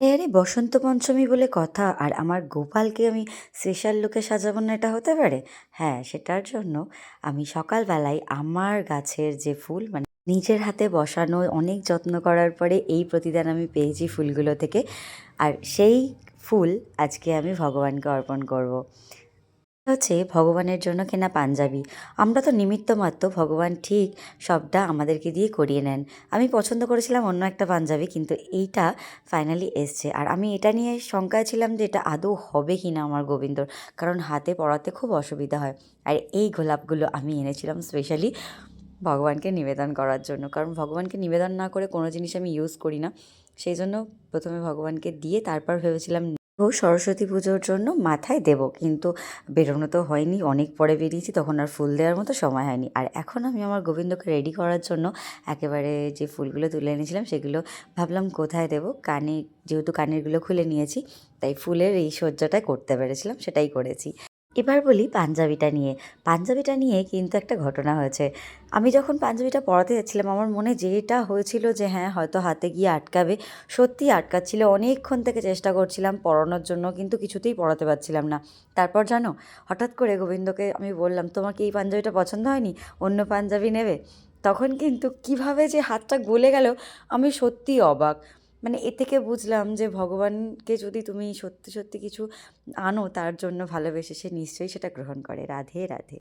আরে বসন্ত পঞ্চমী বলে কথা আর আমার গোপালকে আমি স্পেশাল লুকে সাজাবো না, এটা হতে পারে? হ্যাঁ, সেটার জন্য আমি সকালবেলায় আমার গাছের যে ফুল মানে নিজের হাতে বসানো অনেক যত্ন করার পরে এই প্রতিদান আমি পেয়েছি ফুলগুলো থেকে। আর সেই ফুল আজকে আমি ভগবানকে অর্পণ করব। হচ্ছে ভগবানের জন্য কেনা পাঞ্জাবি। আমরা তো নিমিত্ত মাত্র, ভগবান ঠিক সবটা আমাদেরকে দিয়ে করিয়ে নেন। আমি পছন্দ করেছিলাম অন্য একটা পাঞ্জাবি, কিন্তু এইটা ফাইনালি এসছে। আর আমি এটা নিয়ে শঙ্কায় ছিলাম যে এটা আদৌ হবে কি না আমার গোবিন্দর, কারণ হাতে পরাতে খুব অসুবিধা হয়। আর এই গোলাপগুলো আমি এনেছিলাম স্পেশালি ভগবানকে নিবেদন করার জন্য, কারণ ভগবানকে নিবেদন না করে কোনো জিনিস আমি ইউজ করি না। সেই জন্য প্রথমে ভগবানকে দিয়ে তারপর ভেবেছিলাম ও সরস্বতী পুজোর জন্য মাথায় দেবো, কিন্তু বেরোনো তো হয়নি, অনেক পরে বেরিয়েছি, তখন আর ফুল দেওয়ার মতো সময় হয়নি। আর এখন আমি আমার গোবিন্দকে রেডি করার জন্য একেবারে যে ফুলগুলো তুলে এনেছিলাম সেগুলো ভাবলাম কোথায় দেবো। কানে, যেহেতু কানেরগুলো খুলে নিয়েছি, তাই ফুলের এই সজ্জাটা করতে পেরেছিলাম, সেটাই করেছি। এবার বলি পাঞ্জাবিটা নিয়ে। পাঞ্জাবিটা নিয়ে কিন্তু একটা ঘটনা হয়েছে। আমি যখন পাঞ্জাবিটা পরাতে যাচ্ছিলাম, আমার মনে যেটা হয়েছিল যে হ্যাঁ, হয়তো হাতে গিয়ে আটকাবে, সত্যিই আটকাচ্ছিল। অনেকক্ষণ থেকে চেষ্টা করছিলাম পরানোর জন্য, কিন্তু কিছুতেই পরাতে পারছিলাম না। তারপর জানো, হঠাৎ করে গোবিন্দকে আমি বললাম, "তোমার কি এই পাঞ্জাবিটা পছন্দ হয়নি? অন্য পাঞ্জাবি নেবে?" তখন কিন্তু কীভাবে যে হাতটা গলে গেল, আমি সত্যিই অবাক। মানে এ থেকে বুঝলাম যে ভগবানকে যদি তুমি সত্যি সত্যি কিছু আনো তার জন্য ভালোবেসে, সে নিশ্চয়ই সেটা গ্রহণ করে। রাধে রাধে।